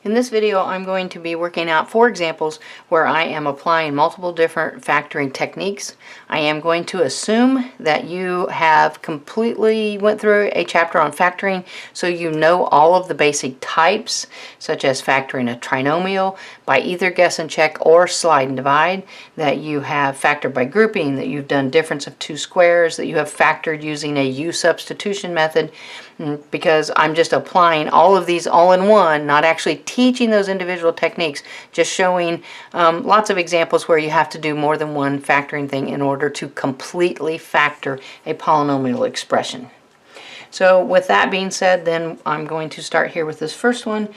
In this video, I'm going to be working out 4 examples where I am applying multiple different factoring techniques. I am going to assume that you have completely went through a chapter on factoring, so you know all of the basic types, such as factoring a trinomial by either guess and check or slide and divide, that you have factored by grouping, that you've done difference of two squares, that you have factored using a U-Substitution method, because I'm just applying all of these all in one, not actually teaching those individual techniques, just showing lots of examples where you have to do more than one factoring thing in order to completely factor a polynomial expression. So with that being said, then I'm going to start here with this first one.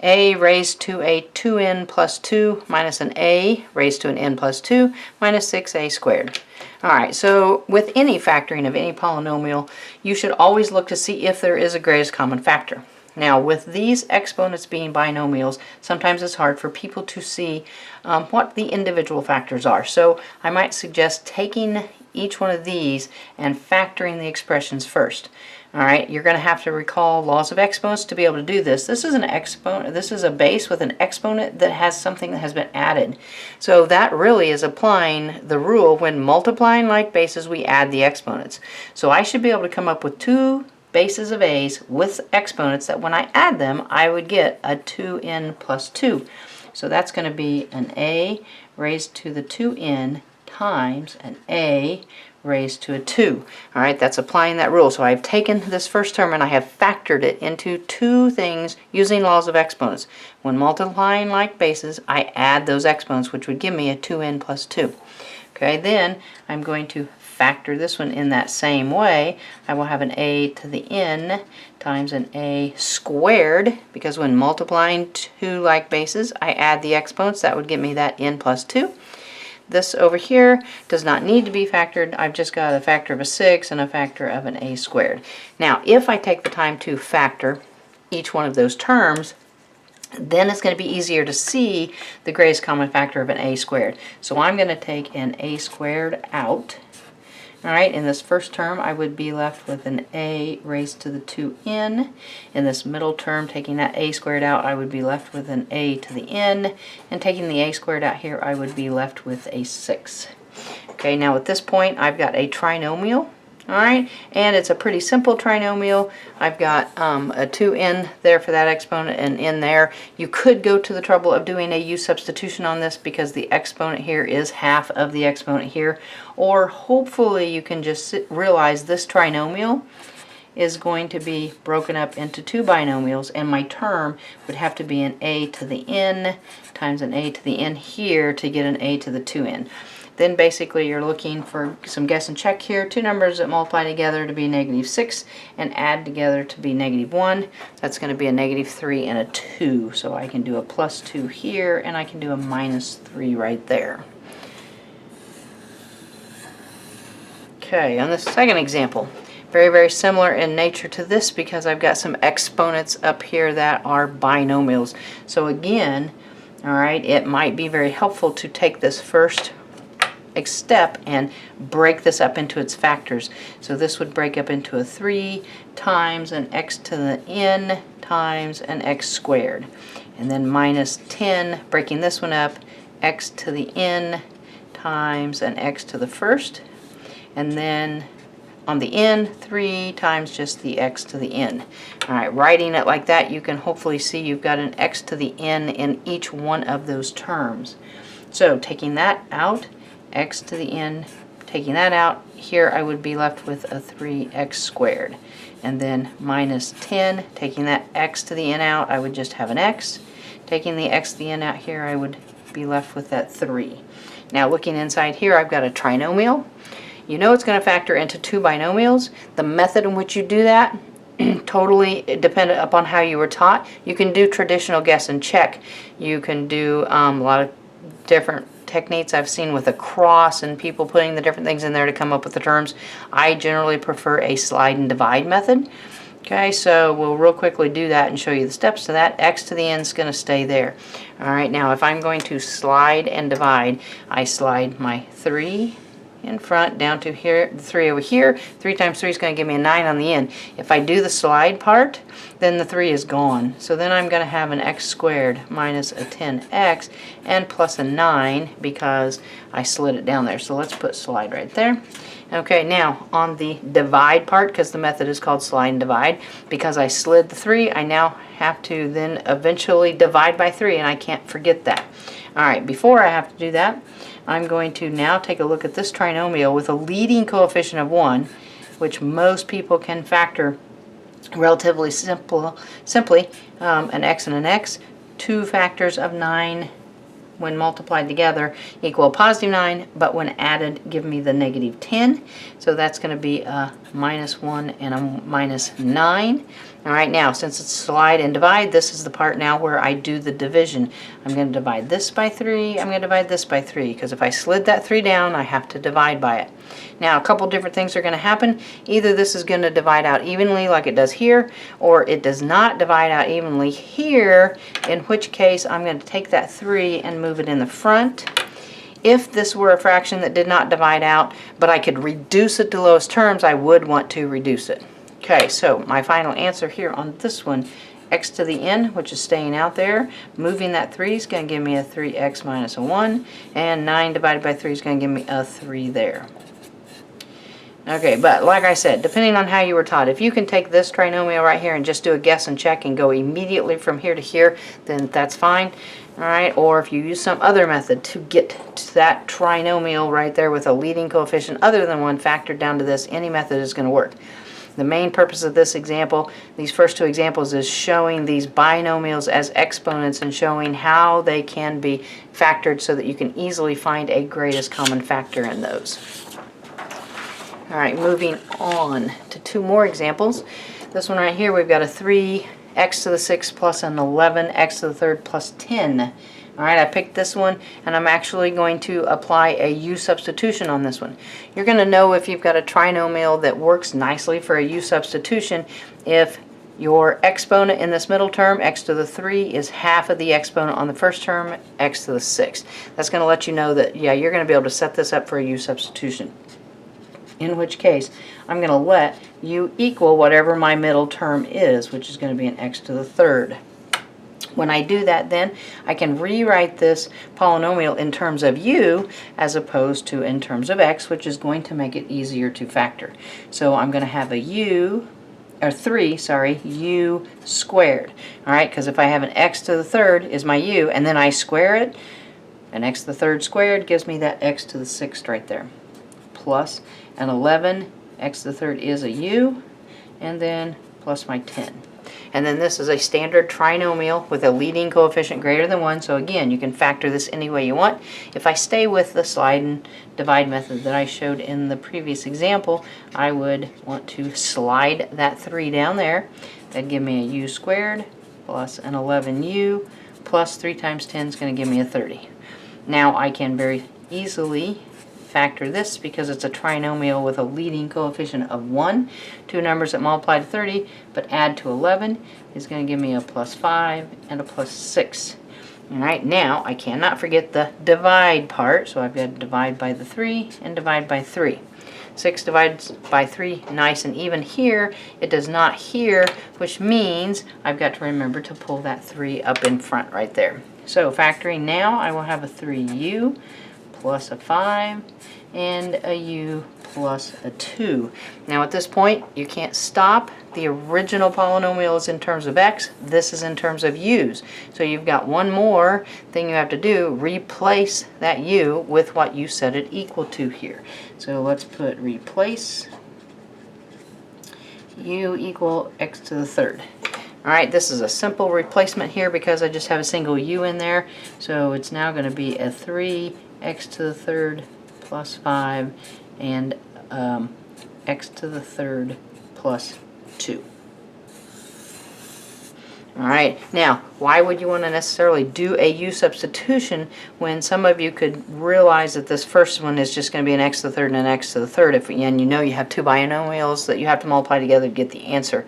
A raised to a 2n plus 2 minus an a raised to an n plus 2 minus 6a squared. Alright, so with any factoring of any polynomial, you should always look to see if there is a greatest common factor. Now, with these exponents being binomials, sometimes it's hard for people to see what the individual factors are. So I might suggest taking each one of these and factoring the expressions first. Alright, you're going to have to recall laws of exponents to be able to do this. This is an exponent, this is a base with an exponent that has something that has been added. So that really is applying the rule: when multiplying like bases, we add the exponents. So I should be able to come up with two bases of a's with exponents that when I add them, I would get a 2n plus 2. So that's going to be an a raised to the 2n times an a raised to a 2. Alright, that's applying that rule. So I've taken this first term and I have factored it into two things using laws of exponents. When multiplying like bases, I add those exponents, which would give me a 2n plus 2. Okay, then I'm going to factor this one in that same way. I will have an a to the n times an a squared, because when multiplying two like bases, I add the exponents. That would give me that n plus 2. This over here does not need to be factored. I've just got a factor of a 6 and a factor of an a squared. Now, if I take the time to factor each one of those terms, then it's going to be easier to see the greatest common factor of an a squared. So I'm going to take an a squared out. Alright, in this first term, I would be left with an a raised to the 2n. In this middle term, taking that a squared out, I would be left with an a to the n. And taking the a squared out here, I would be left with a 6. Okay, now at this point, I've got a trinomial. Alright, and it's a pretty simple trinomial. I've got a 2n there for that exponent and n there. You could go to the trouble of doing a U-substitution on this because the exponent here is half of the exponent here. Or hopefully you can just realize this trinomial is going to be broken up into two binomials, and my term would have to be an a to the n times an a to the n here to get an a to the 2n. Then basically you're looking for some guess and check here. Two numbers that multiply together to be -6 and add together to be -1. That's going to be a -3 and a 2. So I can do a +2 here, and I can do a -3 right there. Okay, on the second example, very, very similar in nature to this because I've got some exponents up here that are binomials. So again, alright, it might be very helpful to take this first step and break this up into its factors. So this would break up into a 3 times an x to the n times an x squared. And then minus 10, breaking this one up, x to the n times an x to the first. And then on the n, 3 times just the x to the n. Alright, writing it like that, you can hopefully see you've got an x to the n in each one of those terms. So taking that out, x to the n, taking that out, here I would be left with a 3x squared. And then minus 10, taking that x to the n out, I would just have an x. Taking the x to the n out here, I would be left with that 3. Now looking inside here, I've got a trinomial. You know it's going to factor into two binomials. The method in which you do that, totally dependent upon how you were taught. You can do traditional guess and check. You can do a lot of different techniques I've seen with a cross and people putting the different things in there to come up with the terms. I generally prefer a slide and divide method. Okay, so we'll real quickly do that and show you the steps to that. X to the n is going to stay there. Alright, now if I'm going to slide and divide, I slide my 3 in front down to here, the 3 over here. 3 times 3 is going to give me a 9 on the end. If I do the slide part, then the 3 is gone. So then I'm going to have an x squared minus a 10x and plus a 9 because I slid it down there. So let's put slide right there. Okay, now on the divide part, because the method is called slide and divide, because I slid the 3, I now have to then eventually divide by 3, and I can't forget that. Alright, before I have to do that, I'm going to now take a look at this trinomial with a leading coefficient of 1, which most people can factor relatively simply, an x and an x. 2 factors of 9 when multiplied together equal a positive 9, but when added give me the negative 10. So that's going to be a minus 1 and a minus 9. Alright, now since it's slide and divide, this is the part now where I do the division. I'm going to divide this by 3, I'm going to divide this by 3, because if I slid that 3 down, I have to divide by it. Now a couple different things are going to happen. Either this is going to divide out evenly like it does here, or it does not divide out evenly here, in which case I'm going to take that 3 and move it in the front. If this were a fraction that did not divide out, but I could reduce it to lowest terms, I would want to reduce it. Okay, so my final answer here on this one, x to the n, which is staying out there, moving that 3 is going to give me a 3x minus a 1, and 9 divided by 3 is going to give me a 3 there. Okay, but like I said, depending on how you were taught, if you can take this trinomial right here and just do a guess and check and go immediately from here to here, then that's fine. Alright, or if you use some other method to get to that trinomial right there with a leading coefficient other than 1 factored down to this, any method is going to work. The main purpose of this example, these first 2 examples, is showing these binomials as exponents and showing how they can be factored so that you can easily find a greatest common factor in those. Alright, moving on to 2 more examples. This one right here, we've got a 3x to the 6th plus an 11x to the 3rd plus 10. Alright, I picked this one, and I'm actually going to apply a U-substitution on this one. You're going to know if you've got a trinomial that works nicely for a U-substitution if your exponent in this middle term, x to the 3, is half of the exponent on the first term, x to the 6th. That's going to let you know that, yeah, you're going to be able to set this up for a U-substitution. In which case, I'm going to let u equal whatever my middle term is, which is going to be an x to the 3rd. When I do that, then I can rewrite this polynomial in terms of u as opposed to in terms of x, which is going to make it easier to factor. So I'm going to have a u squared. Alright, because if I have an x to the 3rd is my u, and then I square it, an x to the 3rd squared gives me that x to the 6th right there. Plus an 11, x to the 3rd is a u, and then plus my 10. And then this is a standard trinomial with a leading coefficient greater than 1, so again, you can factor this any way you want. If I stay with the slide and divide method that I showed in the previous example, I would want to slide that 3 down there. That'd give me a u squared plus an 11u plus 3 times 10 is going to give me a 30. Now I can very easily factor this because it's a trinomial with a leading coefficient of 1. 2 numbers that multiply to 30 but add to 11 is going to give me a plus 5 and a plus 6. Alright, now I cannot forget the divide part, so I've got to divide by the 3 and divide by 3. 6 divides by 3, nice and even here. It does not here, which means I've got to remember to pull that 3 up in front right there. So factoring now, I will have a 3u plus a 5 and a u plus a 2. Now at this point you can't stop. The original polynomial is in terms of x, this is in terms of u's. So you've got one more thing you have to do, replace that u with what you set it equal to here. So let's put replace u equal x to the 3rd. Alright, this is a simple replacement here because I just have a single u in there. So it's now going to be a 3x to the 3rd plus 5 and x to the 3rd plus 2. Alright, now why would you want to necessarily do a u substitution when some of you could realize that this first one is just going to be an x to the 3rd and an x to the 3rd, and you know you have 2 binomials that you have to multiply together to get the answer.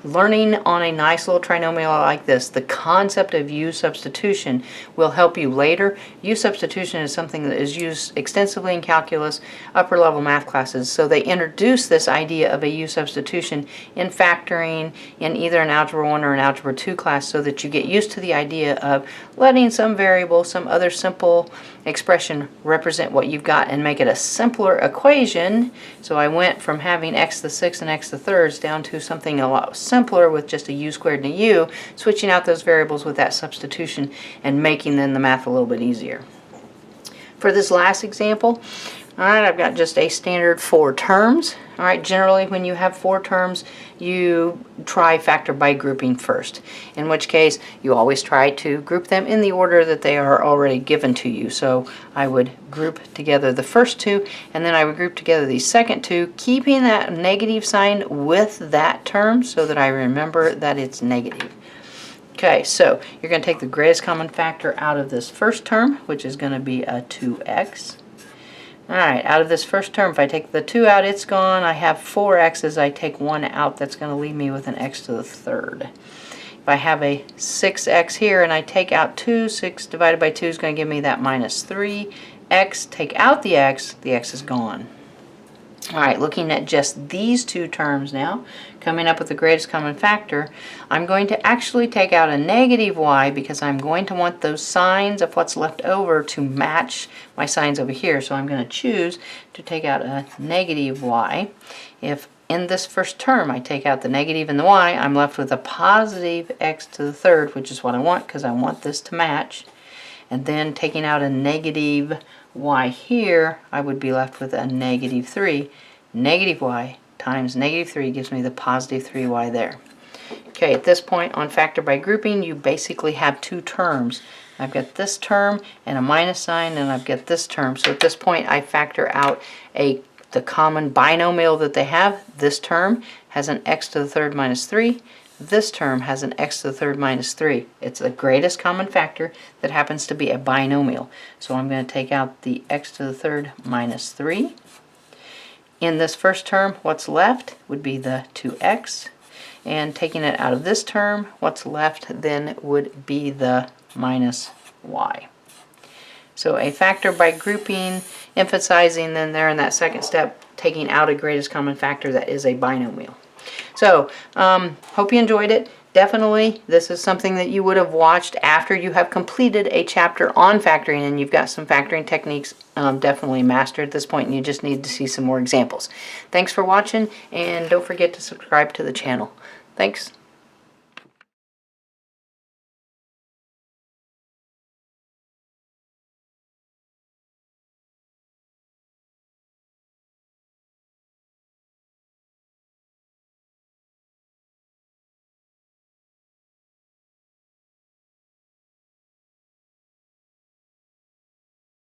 learning on a nice little trinomial like this, the concept of U-substitution will help you later. U-substitution is something that is used extensively in calculus, upper level math classes. So they introduce this idea of a U-substitution in factoring in either an Algebra 1 or an Algebra 2 class, so that you get used to the idea of letting some variable, some other simple expression represent what you've got and make it a simpler equation. So I went from having x to the 6th and x to the 3rd down to something a lot simpler with just a u squared and a u, switching out those variables with that substitution and making then the math a little bit easier. For this last example, alright, I've got just a standard 4 terms. Alright, generally when you have 4 terms, you try factor by grouping first, in which case you always try to group them in the order that they are already given to you. So I would group together the first 2, and then I would group together the second 2, keeping that negative sign with that term so that I remember that it's negative. Okay, so you're going to take the greatest common factor out of this first term, which is going to be a 2x. Alright, out of this first term, if I take the 2 out, it's gone. I have 4 x's. I take 1 out. That's going to leave me with an x to the 3rd. If I have a 6x here and I take out 2, 6 divided by 2 is going to give me that minus 3x. Take out the x is gone. Alright, looking at just these 2 terms now, coming up with the greatest common factor, I'm going to actually take out a negative y because I'm going to want those signs of what's left over to match my signs over here. So I'm going to choose to take out a negative y. If in this first term I take out the negative and the y, I'm left with a positive x to the 3rd, which is what I want because I want this to match. And then taking out a negative y here, I would be left with a negative 3. Negative y times negative 3 gives me the positive 3y there. Okay, at this point on factor by grouping, you basically have 2 terms. I've got this term and a minus sign, and I've got this term. So at this point I factor out the common binomial that they have. This term has an x to the 3rd minus 3. This term has an x to the 3rd minus 3. It's the greatest common factor that happens to be a binomial. So I'm going to take out the x to the 3rd minus 3. In this first term, what's left would be the 2x. And taking it out of this term, what's left then would be the minus y. So a factor by grouping, emphasizing then there in that second step, taking out a greatest common factor that is a binomial. So, hope you enjoyed it. Definitely, this is something that you would have watched after you have completed a chapter on factoring, and you've got some factoring techniques definitely mastered at this point, and you just need to see some more examples. Thanks for watching, and don't forget to subscribe to the channel. Thanks.